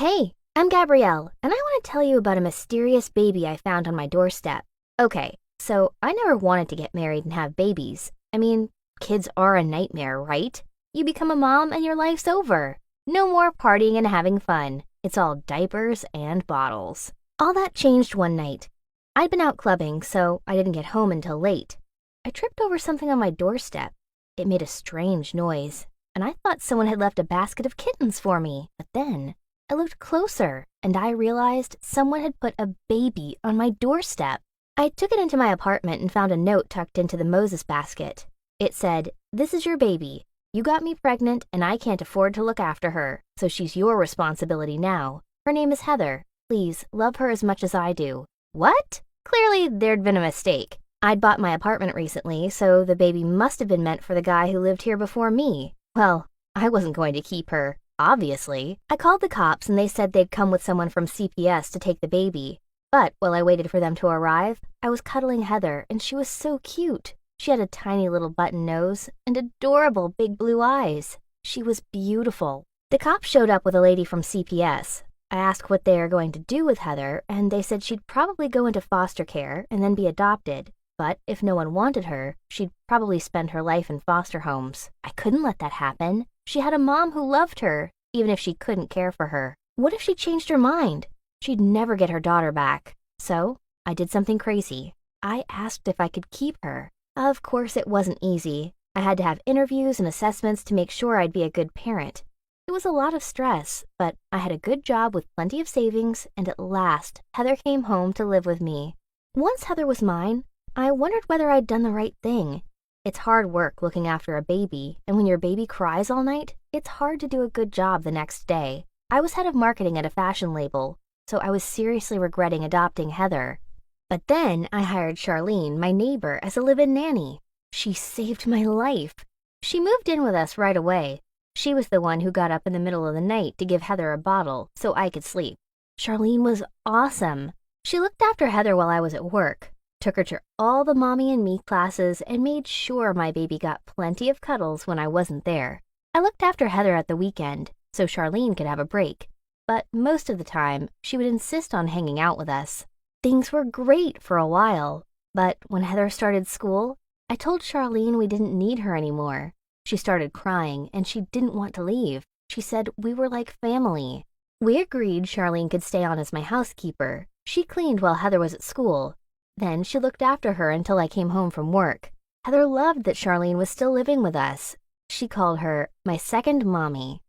Hey, I'm Gabrielle, and I want to tell you about a mysterious baby I found on my doorstep. Okay, so I never wanted to get married and have babies. I mean, kids are a nightmare, right? You become a mom and your life's over. No more partying and having fun. It's all diapers and bottles. All that changed one night. I'd been out clubbing, so I didn't get home until late. I tripped over something on my doorstep. It made a strange noise, and I thought someone had left a basket of kittens for me. But then I looked closer, and I realized someone had put a baby on my doorstep. I took it into my apartment and found a note tucked into the Moses basket. It said, "This is your baby. You got me pregnant, and I can't afford to look after her, so she's your responsibility now. Her name is Heather. Please, love her as much as I do." What? Clearly, there'd been a mistake. I'd bought my apartment recently, so the baby must have been meant for the guy who lived here before me. Well, I wasn't going to keep her, obviously. I called the cops and they said they'd come with someone from CPS to take the baby. But while I waited for them to arrive, I was cuddling Heather, and she was so cute. She had a tiny little button nose and adorable big blue eyes. She was beautiful. The cops showed up with a lady from CPS. I asked what they are going to do with Heather, and they said she'd probably go into foster care and then be adopted. But if no one wanted her, she'd probably spend her life in foster homes. I couldn't let that happen. She had a mom who loved her, even if she couldn't care for her. What if she changed her mind? She'd never get her daughter back. So I did something crazy. I asked if I could keep her. Of course, it wasn't easy. I had to have interviews and assessments to make sure I'd be a good parent. It was a lot of stress, but I had a good job with plenty of savings, and at last, Heather came home to live with me. Once Heather was mine, I wondered whether I'd done the right thing. It's hard work looking after a baby, and when your baby cries all night, it's hard to do a good job the next day. I was head of marketing at a fashion label, so I was seriously regretting adopting Heather. But then I hired Charlene, my neighbor, as a live-in nanny. She saved my life. She moved in with us right away. She was the one who got up in the middle of the night to give Heather a bottle so I could sleep. Charlene was awesome. She looked after Heather while I was at work, took her to all the Mommy and Me classes, and made sure my baby got plenty of cuddles when I wasn't there. I looked after Heather at the weekend, so Charlene could have a break. But most of the time, she would insist on hanging out with us. Things were great for a while, but when Heather started school, I told Charlene we didn't need her anymore. She started crying, and she didn't want to leave. She said we were like family. We agreed Charlene could stay on as my housekeeper. She cleaned while Heather was at school. Then she looked after her until I came home from work. Heather loved that Charlene was still living with us. She called her my second mommy.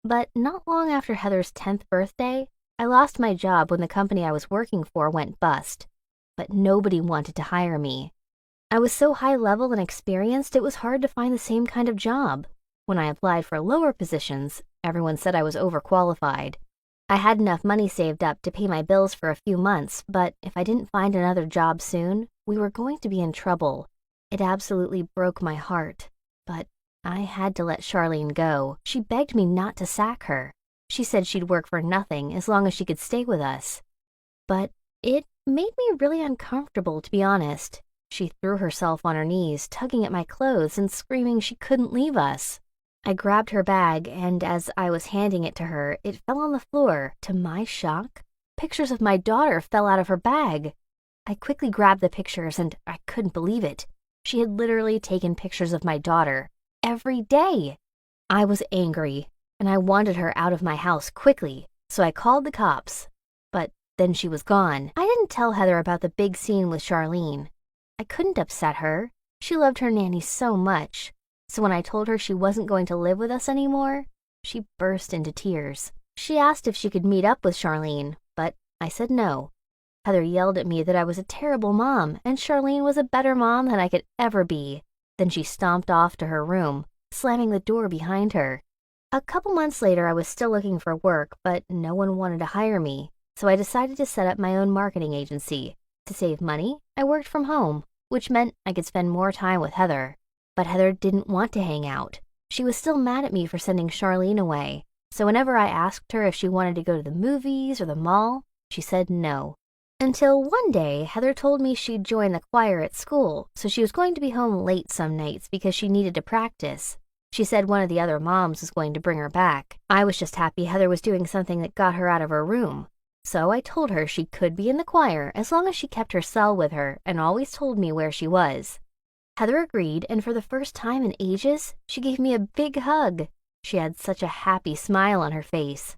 But not long after Heather's 10th birthday, I lost my job when the company I was working for went bust. But nobody wanted to hire me. I was so high level and experienced, it was hard to find the same kind of job. When I applied for lower positions, everyone said I was overqualified. I had enough money saved up to pay my bills for a few months, but if I didn't find another job soon, we were going to be in trouble. It absolutely broke my heart. But I had to let Charlene go. She begged me not to sack her. She said she'd work for nothing as long as she could stay with us. But it made me really uncomfortable, to be honest. She threw herself on her knees, tugging at my clothes and screaming she couldn't leave us. I grabbed her bag, and as I was handing it to her, it fell on the floor. To my shock, pictures of my daughter fell out of her bag. I quickly grabbed the pictures, and I couldn't believe it. She had literally taken pictures of my daughter every day. I was angry, and I wanted her out of my house quickly, so I called the cops. But then she was gone. I didn't tell Heather about the big scene with Charlene. I couldn't upset her. She loved her nanny so much. So when I told her she wasn't going to live with us anymore, she burst into tears. She asked if she could meet up with Charlene, but I said no. Heather yelled at me that I was a terrible mom, and Charlene was a better mom than I could ever be. Then she stomped off to her room, slamming the door behind her. A couple months later, I was still looking for work, but no one wanted to hire me, so I decided to set up my own marketing agency. To save money, I worked from home, which meant I could spend more time with Heather. But Heather didn't want to hang out. She was still mad at me for sending Charlene away, so whenever I asked her if she wanted to go to the movies or the mall, she said no. Until one day, Heather told me she'd join the choir at school, so she was going to be home late some nights because she needed to practice. She said one of the other moms was going to bring her back. I was just happy Heather was doing something that got her out of her room. So I told her she could be in the choir as long as she kept her cell with her and always told me where she was. Heather agreed, and for the first time in ages, she gave me a big hug. She had such a happy smile on her face.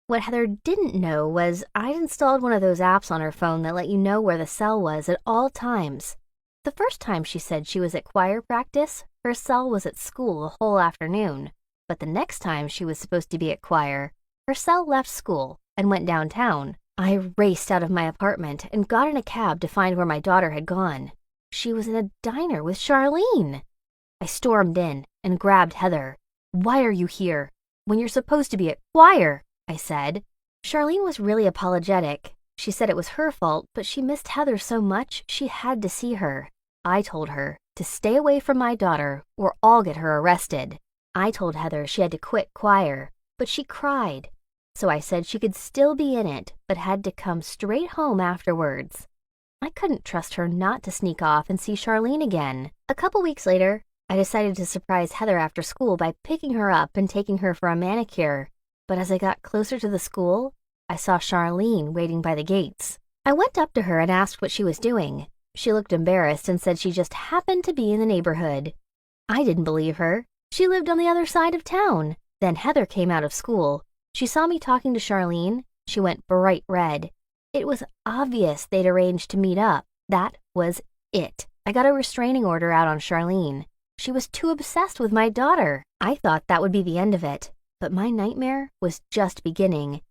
What Heather didn't know was I'd installed one of those apps on her phone that let you know where the cell was at all times. The first time she said she was at choir practice, her cell was at school the whole afternoon. But the next time she was supposed to be at choir, her cell left school and went downtown. I raced out of my apartment and got in a cab to find where my daughter had gone. She was in a diner with Charlene. I stormed in and grabbed Heather. "Why are you here? When you're supposed to be at choir," I said. Charlene was really apologetic. She said it was her fault, but she missed Heather so much she had to see her. I told her to stay away from my daughter or I'll get her arrested. I told Heather she had to quit choir, but she cried. So I said she could still be in it, but had to come straight home afterwards. I couldn't trust her not to sneak off and see Charlene again. A couple weeks later, I decided to surprise Heather after school by picking her up and taking her for a manicure. But as I got closer to the school, I saw Charlene waiting by the gates. I went up to her and asked what she was doing. She looked embarrassed and said she just happened to be in the neighborhood. I didn't believe her. She lived on the other side of town. Then Heather came out of school. She saw me talking to Charlene. She went bright red. It was obvious they'd arranged to meet up. That was it. I got a restraining order out on Charlene. She was too obsessed with my daughter. I thought that would be the end of it. But my nightmare was just beginning.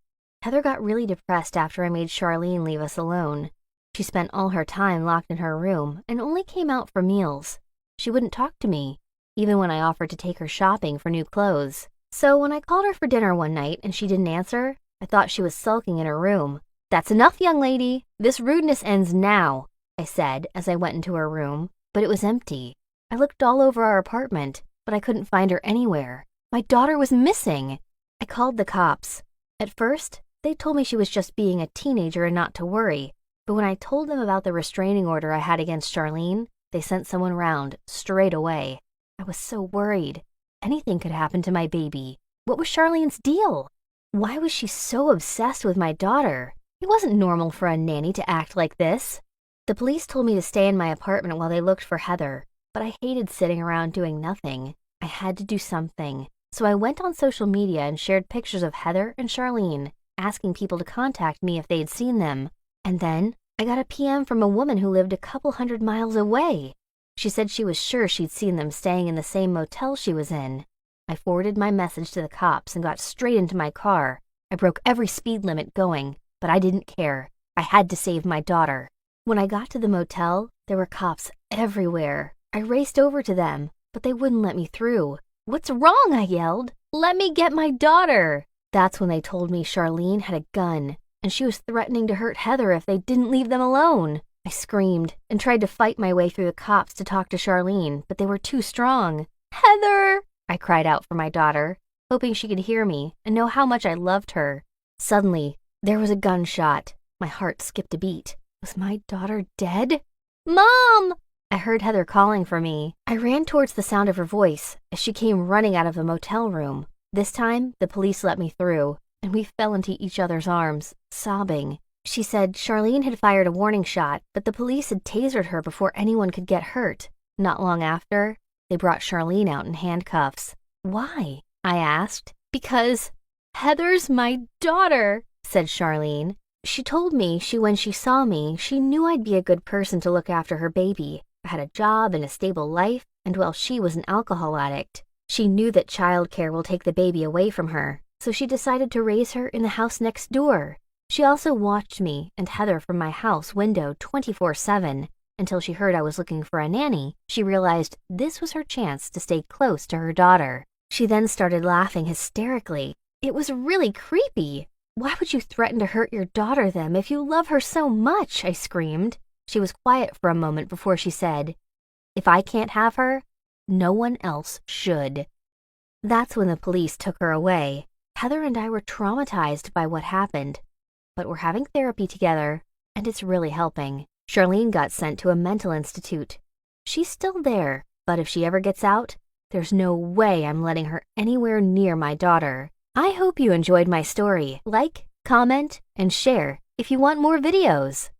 Heather got really depressed after I made Charlene leave us alone. She spent all her time locked in her room and only came out for meals. She wouldn't talk to me, even when I offered to take her shopping for new clothes. So when I called her for dinner one night and she didn't answer, I thought she was sulking in her room. "That's enough, young lady. This rudeness ends now," I said as I went into her room, but it was empty. I looked all over our apartment, but I couldn't find her anywhere. My daughter was missing. I called the cops. At first, they told me she was just being a teenager and not to worry. But when I told them about the restraining order I had against Charlene, they sent someone round straight away. I was so worried. Anything could happen to my baby. What was Charlene's deal? Why was she so obsessed with my daughter? It wasn't normal for a nanny to act like this. The police told me to stay in my apartment while they looked for Heather, but I hated sitting around doing nothing. I had to do something. So I went on social media and shared pictures of Heather and Charlene, asking people to contact me if they'd seen them. And then I got a PM from a woman who lived a couple 100 miles away. She said she was sure she'd seen them staying in the same motel she was in. I forwarded my message to the cops and got straight into my car. I broke every speed limit going, but I didn't care. I had to save my daughter. When I got to the motel, there were cops everywhere. I raced over to them, but they wouldn't let me through. "What's wrong?" I yelled. "Let me get my daughter." That's when they told me Charlene had a gun, and she was threatening to hurt Heather if they didn't leave them alone. I screamed and tried to fight my way through the cops to talk to Charlene, but they were too strong. "Heather!" I cried out for my daughter, hoping she could hear me and know how much I loved her. Suddenly, there was a gunshot. My heart skipped a beat. Was my daughter dead? "Mom!" I heard Heather calling for me. I ran towards the sound of her voice as she came running out of the motel room. This time, the police let me through, and we fell into each other's arms, sobbing. She said Charlene had fired a warning shot, but the police had tasered her before anyone could get hurt. Not long after, they brought Charlene out in handcuffs. "Why?" I asked. "Because Heather's my daughter," said Charlene. She told me when she saw me, she knew I'd be a good person to look after her baby. I had a job and a stable life, and while she was an alcohol addict, she knew that childcare will take the baby away from her, so she decided to raise her in the house next door. She also watched me and Heather from my house window 24/7 until she heard I was looking for a nanny. She realized this was her chance to stay close to her daughter. She then started laughing hysterically. It was really creepy. "Why would you threaten to hurt your daughter then if you love her so much?" I screamed. She was quiet for a moment before she said, "If I can't have her, no one else should." That's when the police took her away. Heather and I were traumatized by what happened, but we're having therapy together, and it's really helping. Charlene got sent to a mental institute. She's still there, but if she ever gets out, There's no way I'm letting her anywhere near my daughter. I hope you enjoyed my story. Like, comment, and share if you want more videos.